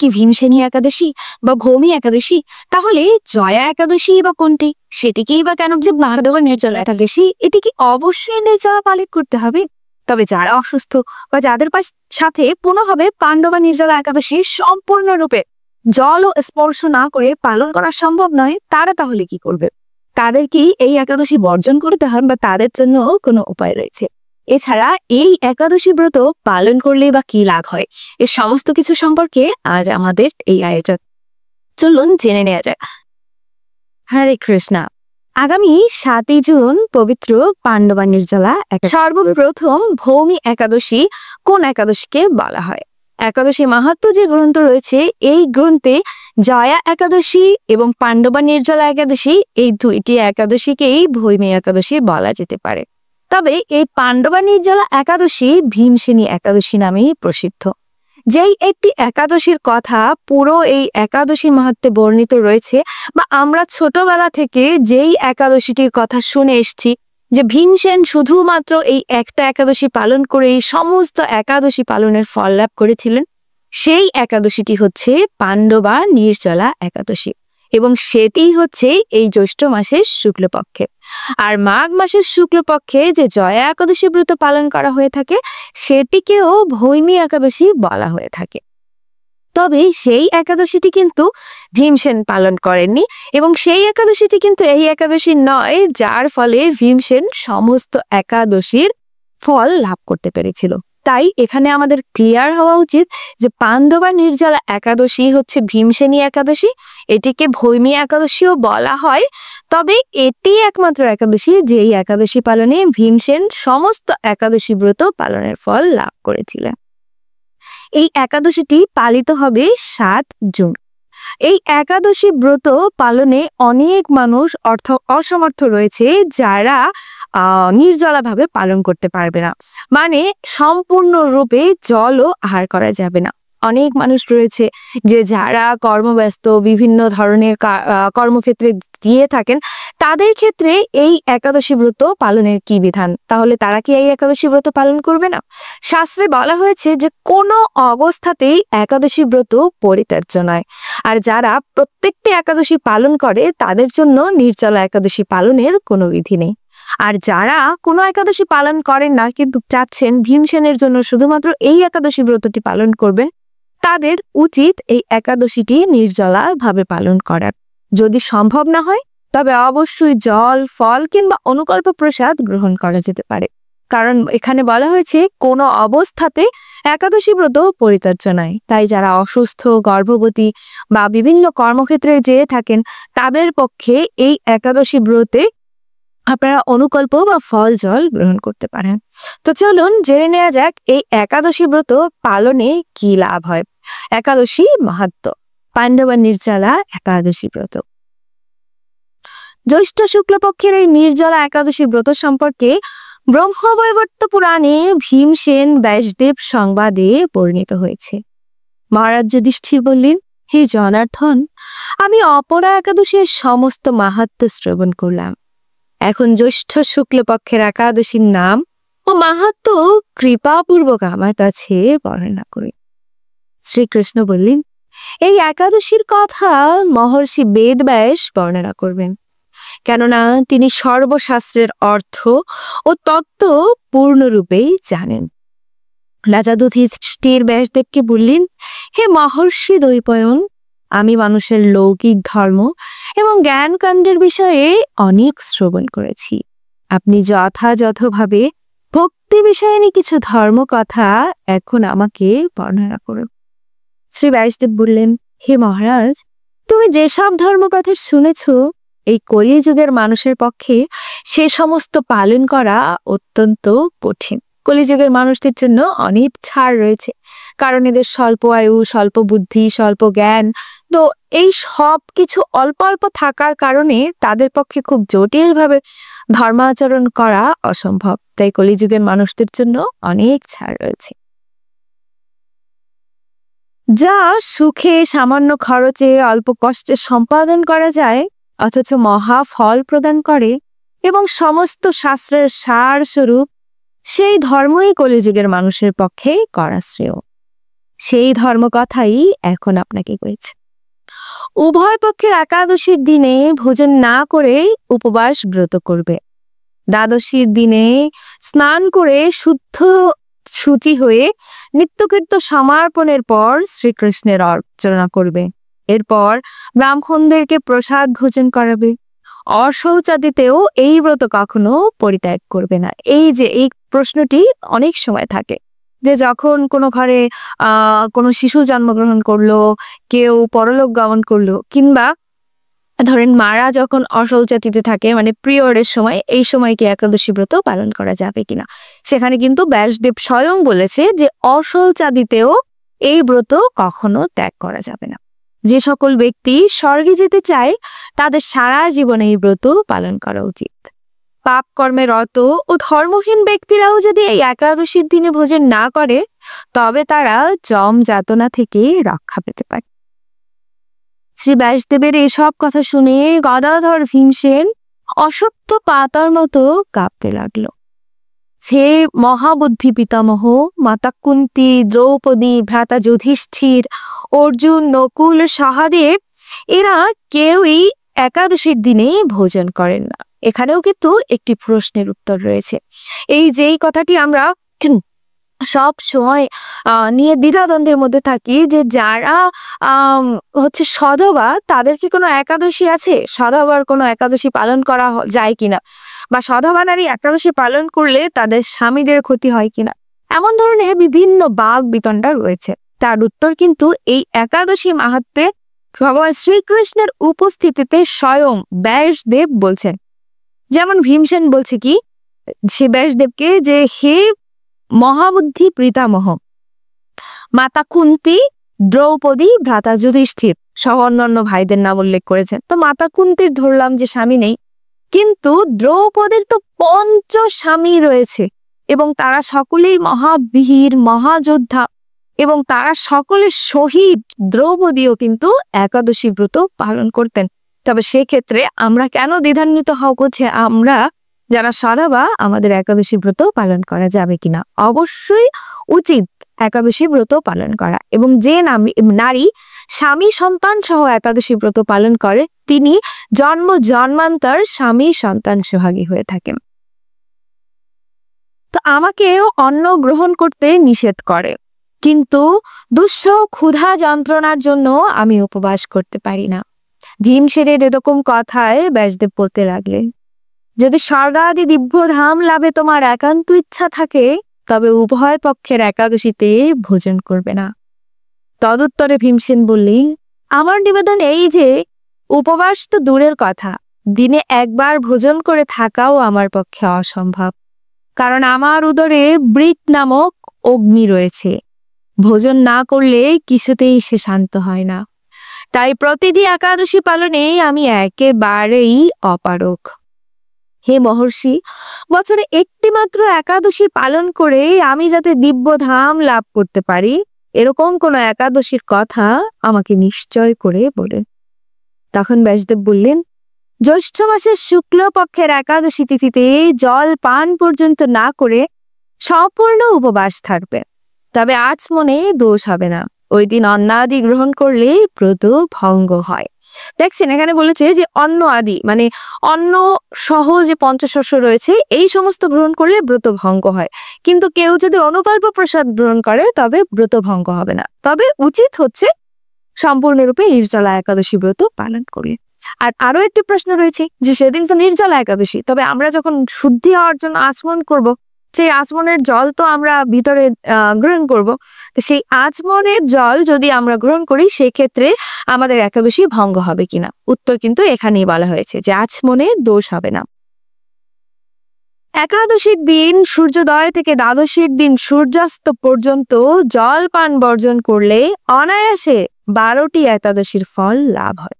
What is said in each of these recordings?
কি ভীমসেনী একাদশী বা ভৌমি একাদশী? তাহলে জয়া একাদশী বা কোনটি? সেটিকেই বা কেন যে পাণ্ডবা নির্জলা একাদশী? এটি কি অবশ্যই নির্জলা পালন করতে হবে? তবে যারা অসুস্থ বা যাদের সাথে পুনঃভাবে পাণ্ডবা নির্জলা একাদশী সম্পূর্ণরূপে জল ও স্পর্শ না করে পালন করা সম্ভব নয়, তারা তাহলে কি করবে? তাদের কি এই একাদশী বর্জন করতে হবে বা তাদের জন্য কোনো উপায় রয়েছে? এছাড়া এই একাদশী ব্রত পালন করলে বা কি লাভ হয়, এর সমস্ত কিছু সম্পর্কে আজ আমাদের এই আয়োজন। চলুন জেনে নেওয়া যাক। হরে কৃষ্ণা। আগামী 7 জুন পবিত্র পাণ্ডবা নির্জলা সর্বপ্রথম ভৌমি একাদশী কোন একাদশীকে বলা হয়? একাদশী মাহাত্ম্য যে গ্রন্থ রয়েছে, এই গ্রন্থে জয়া একাদশী এবং পাণ্ডবা নির্জলা একাদশী এই দুইটি একাদশীকেই ভৌমি একাদশী বলা যেতে পারে। তবে এই পাণ্ডবা নির্জলা একাদশী ভীমসেনী একাদশী নামেই প্রসিদ্ধ। যেই একটি একাদশীর কথা পুরো এই একাদশী মাহাত্ম্যে বর্ণিত রয়েছে, বা আমরা ছোটবেলা থেকে যেই একাদশীটির কথা শুনে এসছি যে ভীমসেন শুধুমাত্র এই একটা একাদশী পালন করে এই সমস্ত একাদশী পালনের ফল লাভ করেছিলেন, সেই একাদশীটি হচ্ছে পাণ্ডবা নির্জলা একাদশী, এবং সেটি হচ্ছে এই জ্যৈষ্ঠ মাসের শুক্লপক্ষে। আর মাঘ মাসের শুক্লপক্ষে যে জয়া একাদশী ব্রত পালন করা হয়ে থাকে, সেটিকেও ভৌমি একাদশী বলা হয়ে থাকে। তবে সেই একাদশীটি কিন্তু ভীমসেন পালন করেননি, এবং সেই একাদশীটি কিন্তু এই একাদশী নয় যার ফলে ভীমসেন সমস্ত একাদশীর ফল লাভ করতে পেরেছিল। তাই এখানে আমাদের ক্লিয়ার হওয়া উচিত যে পাণ্ডবা নির্জলা একাদশী হচ্ছে ভীমসেনী একাদশী, এটিকে ভৌমি একাদশীও বলা হয়। তবে এটি একমাত্র একাদশী যেই একাদশী পালনে ভীমসেন সমস্ত একাদশী ব্রত পালনের ফল লাভ করেছিলেন। এই একাদশীটি পালিত হবে 7 জুন। এই একাদশী ব্রত পালনে অনেক মানুষ অসমর্থ রয়েছে, যারা নির্জলা ভাবে পালন করতে পারবে না, মানে সম্পূর্ণরূপে জলও আহার করা যাবে না। অনেক মানুষ রয়েছে যে যারা কর্মব্যস্ত, বিভিন্ন ধরনের কর্মক্ষেত্রে দিয়ে থাকেন, তাদের ক্ষেত্রে এই একাদশী ব্রত পালনের কি বিধান? তাহলে তারা কি এই একাদশী ব্রত পালন করবে না? শাস্ত্রে বলা হয়েছে যে কোনো অবস্থাতেই একাদশী ব্রত পরিত্যাজ্য নয়, আর যারা প্রত্যেকটি একাদশী পালন করে তাদের জন্য নির্জলা একাদশী পালনের কোনো বিধি নেই। আর যারা কোনো একাদশী পালন করেন না কিন্তু চাচ্ছেন ভীমসেনের জন্য শুধুমাত্র এই একাদশী ব্রতটি পালন করবেন, তাদের উচিত এই একাদশীটি নির্জলা ভাবে পালন করার। যদি সম্ভব না হয় তবে অবশ্যই জল, ফল কিংবা অনুকল্প প্রসাদ গ্রহণ করা যেতে পারে, কারণ এখানে বলা হয়েছে কোনো অবস্থাতে একাদশী ব্রত পরিত্যাজ্য নয়। তাই যারা অসুস্থ, গর্ভবতী বা বিভিন্ন কর্মক্ষেত্রে যেয়ে থাকেন, তাদের পক্ষে এই একাদশী ব্রতে আপনারা অনুকল্প বা ফল জল গ্রহণ করতে পারেন। তো চলুন জেনে নেওয়া যাক এই একাদশী ব্রত পালনে কি লাভ হয়। একাদশী মাহাত্ম্য, পাণ্ডবা নির্জলা একাদশী ব্রত। জ্যৈষ্ঠ শুক্লপক্ষের এই নির্জলা একাদশী ব্রত সম্পর্কে ব্রহ্মবৈবর্ত পুরাণে ভীমসেন ব্যাসদেব সংবাদে বর্ণিত হয়েছে। মহারাজ যুধিষ্ঠির বললেন, হে জনার্দন, আমি অপরা একাদশীর সমস্ত মাহাত্ম্য শ্রবণ করলাম। এখন জ্যৈষ্ঠ শুক্লপক্ষের একাদশীর নাম ও মাহাত্ম্য কৃপাপূর্বক আমার কাছে বর্ণনা করি। শ্রীকৃষ্ণ বললেন, এই একাদশীর কথা মহর্ষি বেদব্যাস বর্ণনা করবেন, কেননা তিনি সর্বশাস্ত্রের অর্থ ও তত্ত্ব পূর্ণরূপেই জানেন। রাজা যুধিষ্ঠির ব্যাসদেবকে বললেন, হে মহর্ষি দ্বৈপায়ন, আমি মানুষের লৌকিক ধর্ম এবং জ্ঞানকাণ্ডের বিষয়ে অনেক শ্রবণ করেছি। আপনি যথাযথভাবে ভক্তি বিষয়ে কিছু ধর্ম কথা এখন আমাকে বর্ণনা করুন। শ্রী ব্যাসদেব বললেন, হে মহারাজ, তুমি যেসব ধর্ম কথা শুনেছ, এই কলিযুগের মানুষের পক্ষে সে সমস্ত পালন করা অত্যন্ত কঠিন। কলিযুগের মানুষদের জন্য অনেক ছাড় রয়েছে, কারণ এদের স্বল্প আয়ু, স্বল্প বুদ্ধি, স্বল্প জ্ঞান। তো এই সব কিছু অল্প অল্প থাকার কারণে তাদের পক্ষে খুব জটিলভাবে ধর্মাচরণ করা অসম্ভব। তাই কলিযুগের মানুষদের জন্য অনেক ছাড় রয়েছে। যা সুখে, সামান্য খরচে, অল্প কষ্টে সম্পাদন করা যায়, অথচ মহা ফল প্রদান করে এবং সমস্ত শাস্ত্রের সার স্বরূপ, সেই ধর্মই কলিযুগের মানুষের পক্ষে করা শ্রেয়। সেই ধর্মকথাই এখন আপনাকে কয়েছে। উভয় পক্ষের একাদশীর দিনে ভোজন না করে উপবাস ব্রত করবে। দ্বাদশীর দিনে স্নান করে শুদ্ধ শুচি হয়ে নিত্যকৃত্য সমর্পণের পর শ্রীকৃষ্ণের অর্চনা করবে। এরপর ব্রাহ্মণদেরকে প্রসাদ ভোজন করাবে। অশৌচাদিতেও এই ব্রত কখনো পরিত্যাগ করবে না। এই প্রশ্নটি অনেক সময় থাকে যে যখন কোনো ঘরে কোনো শিশু জন্মগ্রহণ করলো, কেউ পরলোক গমন করলো, কিংবা ধরেন মারা যখন অশৌচাদিতে থাকে মানে পিরিয়ডের সময়, এই সময় কি একাদশী ব্রত পালন করা যাবে কিনা, সেখানে কিন্তু ব্যাসদেব স্বয়ং বলেছে যে অশৌচাদিতেও এই ব্রত কখনো ত্যাগ করা যাবে না। যে সকল ব্যক্তি স্বর্গে যেতে চায় তাদের সারা জীবনে এই ব্রত পালন করা উচিত। পাপ কর্মে রত ও ধর্মহীন ব্যক্তিরাও যদি এই একাদশীর দিনে ভোজন না করে তবে তারা যম যাতনা থেকে রক্ষা পেতে পারে। শ্রী ব্যাসদেবের এসব কথা শুনে গদাধর ভীমসেন অসত্য পাতার মতো কাঁপতে লাগলো। হে মহাবুদ্ধি পিতামহ, মাতা কুন্তী, দ্রৌপদী, ভ্রাতা যুধিষ্ঠির, অর্জুন, নকুল, সহদেব এরা কেউই একাদশীর দিনে ভোজন করেন না। এখানেও কিন্তু একটি প্রশ্নের উত্তর রয়েছে। যেই কথাটি আমরা সব সময় নিয়ে দ্বিধাদ্বন্দ্বের মধ্যে থাকি যে যারা হচ্ছে সধবা তাদের কি কোনো একাদশী আছে, সধবার কোনো একাদশী পালন করা যায় কিনা, বা সধবা নারী একাদশী পালন করলে তাদের স্বামীদের ক্ষতি হয় কিনা, এমন ধরনের বিভিন্ন বাগ বিতণ্ডা রয়েছে। তার উত্তর কিন্তু এই একাদশী মাহাত্ম্যে ভগবান শ্রীকৃষ্ণের উপস্থিতিতে স্বয়ং ব্যাসদেব বলছেন। যেমন ভীমসেন বলছে কি সে ব্যাসদেবকে যে হে মহাবুদ্ধি পিতামহ, মাতা কুন্তী, দ্রৌপদী, ভ্রাতা যুধিষ্ঠির সহ অন্যান্য ভাইদের নাম উল্লেখ করেছেন। তো মাতা কুন্তীর ধরলাম যে স্বামী নেই, কিন্তু দ্রৌপদীর তো ৫ স্বামী রয়েছে এবং তারা সকলেই মহাবীর মহাযোদ্ধা এবং তারা সকলে শহীদ। দ্রৌপদীও কিন্তু একাদশী ব্রত পালন করতেন। তবে সেক্ষেত্রে আমরা কেন দ্বিধান্বিত হব যে আমরা যারা সধবা আমাদের একাদশী ব্রত পালন করা যাবে কিনা? অবশ্যই উচিত একাদশী ব্রত পালন করা, এবং যে নারী স্বামী সন্তান সহ একাদশী ব্রত পালন করে তিনি জন্ম জন্মান্তর স্বামী সন্তান সোহাগী হয়ে থাকেন। তো আমাকেও অন্ন গ্রহণ করতে নিষেধ করে, কিন্তু দুঃসহ ক্ষুধা যন্ত্রণার জন্য আমি উপবাস করতে পারি না। ভীমসেনের এরকম কথায় ব্যাসদেব বলতে লাগলেন, যদি স্বর্গাদি দিব্য ধাম লাভে তোমার একান্ত ইচ্ছা থাকে তবে উভয় পক্ষের একাদশীতে ভোজন করবে না। তদুত্তরে ভীমসেন বললেন, আমার নিবেদন এই যে উপবাস তো দূরের কথা, দিনে একবার ভোজন করে থাকাও আমার পক্ষে অসম্ভব, কারণ আমার উদরে বৃক নামক অগ্নি রয়েছে। ভোজন না করলে কিছুতেই সে শান্ত হয় না। তাই প্রতিটি একাদশী পালনে আমি একেবারেই অপারগ। হে মহর্ষি, বছরে একটি মাত্র একাদশী পালন করে আমি যাতে দিব্য ধাম লাভ করতে পারি এরকম কোন একাদশীর কথা আমাকে নিশ্চয় করে বলেন। তখন ব্যাসদেব বললেন, জ্যৈষ্ঠ মাসের শুক্ল পক্ষের একাদশী তিথিতে জল পান পর্যন্ত না করে সম্পূর্ণ উপবাস থাকবে, তবে আচমনে দোষ হবে না। ওই দিন অন্নাদি গ্রহণ করলে ব্রত ভঙ্গ হয়। দেখছেন এখানে বলেছে যে অন্ন আদি মানে অন্ন সহ যে পঞ্চশস্য রয়েছে এই সমস্ত গ্রহণ করলে ব্রত ভঙ্গ হয়, কিন্তু কেউ যদি অনুকল্প প্রসাদ গ্রহণ করে তবে ব্রত ভঙ্গ হবে না। তবে উচিত হচ্ছে সম্পূর্ণরূপে নির্জলা একাদশী ব্রত পালন করলে। আর আরো একটি প্রশ্ন রয়েছে যে সেদিন তো নির্জলা একাদশী, তবে আমরা যখন শুদ্ধি হওয়ার জন্য আচমন করব, সেই আচমনের জল তো আমরা ভিতরে গ্রহণ করব, তো সেই আচমনের জল যদি আমরা গ্রহণ করি সেই ক্ষেত্রে আমাদের একাদশী ভঙ্গ হবে কিনা? উত্তর কিন্তু এখানেই বলা হয়েছে যে আচমনে দোষ হবে না। একাদশীর দিন সূর্যোদয় থেকে দ্বাদশীর দিন সূর্যাস্ত পর্যন্ত জল পান বর্জন করলে অনায়াসে 12টি একাদশীর ফল লাভ হয়।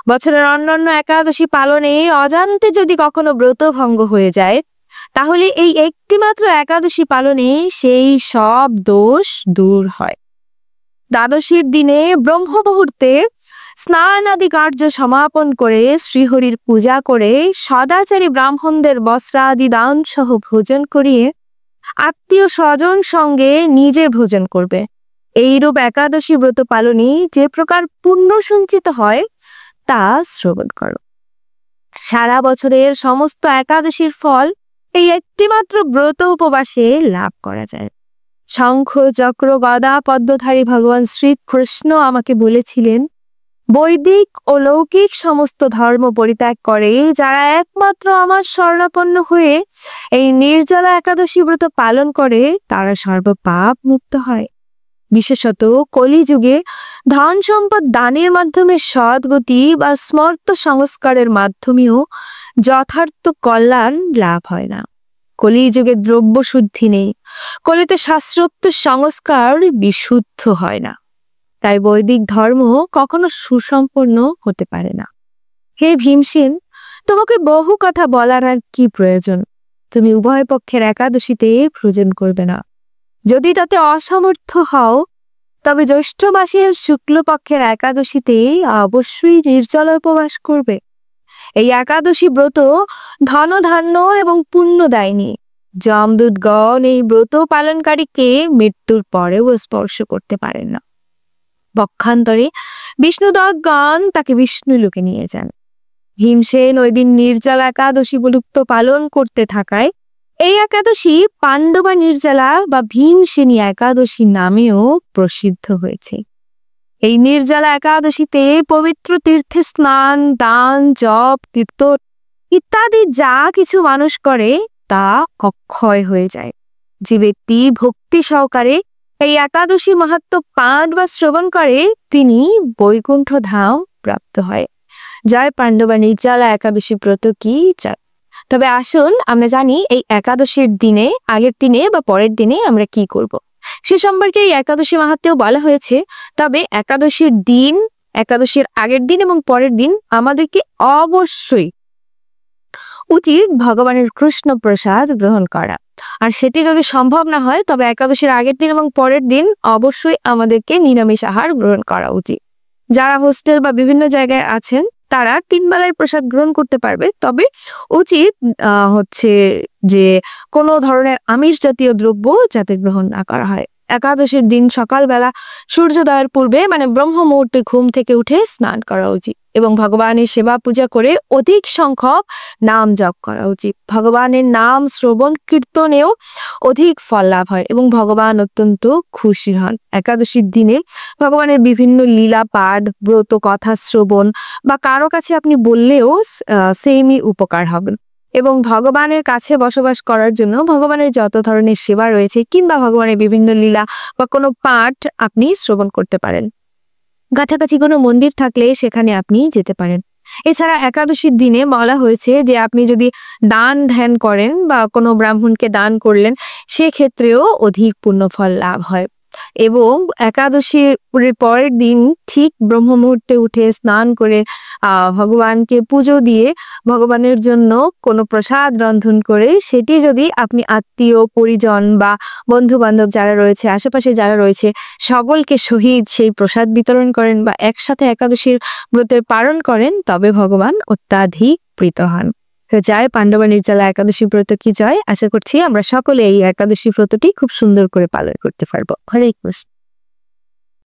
বছরের অন্যান্য একাদশী পালনে অজান্তে যদি কখনো ব্রত ভঙ্গ হয়ে যায় তাহলে এই একটি মাত্র একাদশী পালনে সেই সব দোষ দূর হয়। দ্বাদশীর দিনে ব্রহ্ম মুহূর্তে স্নান আদি কার্য সমাপন করে শ্রীহরির পূজা করে সদাচারী ব্রাহ্মণদের বস্ত্রাদি দান সহ ভোজন করিয়ে আত্মীয় স্বজন সঙ্গে নিজে ভোজন করবে এইরূপ একাদশী ব্রত পালনে যে প্রকার পুণ্য সঞ্চিত হয় তা শ্রবণ করো। সারা বছরের সমস্ত একাদশীর ফল এই একটিমাত্র ব্রত উপবাসে লাভ করা যায়। শঙ্খ চক্র গদা পদ্মধারী ভগবান শ্রীকৃষ্ণ আমাকে বলেছিলেন, বৈদিক ও লৌকিক সমস্ত ধর্ম পরিত্যাগ করে যারা একমাত্র আমার শরণাপন্ন হয়ে এই নির্জলা একাদশী ব্রত পালন করে তারা সর্বপাপ মুক্ত হয়। বিশেষত কলিযুগে ধন সম্পদ দানের মাধ্যমে সদ্গতি বা স্মর্ত সংস্কারের মাধ্যমেও যথার্থ কল্যাণ লাভ হয় না। কলিযুগে দ্রব্য শুদ্ধি নেই, কলিতে শাস্ত্রোক্ত সংস্কার বিশুদ্ধ হয় না। তাই বৈদিক ধর্ম কখনো সুসম্পন্ন হতে পারে না। হে ভীমসেন, তোমাকে বহু কথা বলার আর কি প্রয়োজন? তুমি উভয় পক্ষের একাদশীতে ভোজন করবে না। যদি তাতে অসমর্থ হও তবে জ্যৈষ্ঠ মাসের শুক্লপক্ষের একাদশীতে অবশ্যই নির্জলা উপবাস করবে। এই একাদশী ব্রত ধন ধান্য এবং পুণ্য দেয়নি। যমদূতগণ এই ব্রত পালনকারীকে মৃত্যুর পরেও স্পর্শ করতে পারেন না। পক্ষান্তরে বিষ্ণুদত্তগণ তাকে বিষ্ণুলোকে নিয়ে যান। ভীমসেন ওই দিন নির্জলা একাদশী ব্রত পালন করতে থাকায় এই একাদশী পাণ্ডবা নির্জলা বা ভীমসেনী একাদশী নামেও প্রসিদ্ধ হয়েছে। এই নির্জলা একাদশীতে পবিত্র তীর্থে স্নান, দান, জপ, কীর্তন ইত্যাদি যা কিছু মানুষ করে তা অক্ষয় হয়ে যায়। যে ব্যক্তি ভক্তি সহকারে এই একাদশী মাহাত্ম্য পাঠ বা শ্রবণ করে তিনি বৈকুণ্ঠ ধাম প্রাপ্ত হয়। জয় পাণ্ডবা নির্জলা একাদশী ব্রত কি জয়। তবে আসুন আমরা জানি এই একাদশীর দিনে, আগের দিনে বা পরের দিনে আমরা কি করব সে সম্পর্কে এই একাদশী মাহাত্ম্যেও বলা হয়েছে। তবে একাদশীর দিন, একাদশীর আগের দিন এবং পরের দিন আমাদেরকে অবশ্যই উচিত ভগবানের কৃষ্ণ প্রসাদ গ্রহণ করা। আর সেটি যদি সম্ভব না হয় তবে একাদশীর আগের দিন এবং পরের দিন অবশ্যই আমাদেরকে নিরামিষ আহার গ্রহণ করা উচিত। যারা হোস্টেল বা বিভিন্ন জায়গায় আছেন তারা 3 বেলায় প্রসাদ গ্রহণ করতে পারবে, তবে উচিত হচ্ছে যে কোনো ধরনের আমিষ জাতীয় দ্রব্য যাতে গ্রহণ না করা হয়। একাদশীর দিন সকালবেলা সূর্যোদয়ের পূর্বে মানে ব্রহ্ম মুহূর্তে ঘুম থেকে উঠে স্নান করা উচিত এবং ভগবানের সেবা পূজা করে অধিক সংখ্যক নাম জপ করা উচিত। ভগবানের নাম শ্রবণ কীর্তনেও অধিক ফল লাভ হয় এবং ভগবান অত্যন্ত খুশি হন। একাদশীর দিনে ভগবানের বিভিন্ন লীলা পাঠ, ব্রত কথা শ্রবণ বা কারো কাছে আপনি বললেও সেমই উপকার হবেন। এবং ভগবানের কাছে বসবাস করার জন্য ভগবানের যত ধরনের সেবা রয়েছে কিংবা ভগবানের বিভিন্ন লীলা বা কোনো পাঠ আপনি শ্রবণ করতে পারেন। কাছাকাছি কোনো মন্দির থাকলে সেখানে আপনি যেতে পারেন। এছাড়া একাদশীর দিনে বলা হয়েছে যে আপনি যদি দান ধ্যান করেন বা কোনো ব্রাহ্মণকে দান করলেন সেক্ষেত্রেও অধিক পুণ্যফল লাভ হয়। এবং একাদশীর পরের দিন ঠিক ব্রহ্ম মুহূর্তে উঠে স্নান করে ভগবানকে পুজো দিয়ে ভগবানের জন্য কোনো প্রসাদ রন্ধন করে সেটি যদি আপনি আত্মীয় পরিজন বা বন্ধু বান্ধব যারা রয়েছে, আশেপাশে যারা রয়েছে সকলকে সহিত সেই প্রসাদ বিতরণ করেন বা একসাথে একাদশীর ব্রতের পালন করেন তবে ভগবান অত্যাধিক প্রীত হন। তো জয় পাণ্ডবা নির্জলা একাদশী ব্রত কি জয়। আশা করছি আমরা সকলে এই একাদশী ব্রতটি খুব সুন্দর করে পালন করতে পারবো। হরে কৃষ্ণ।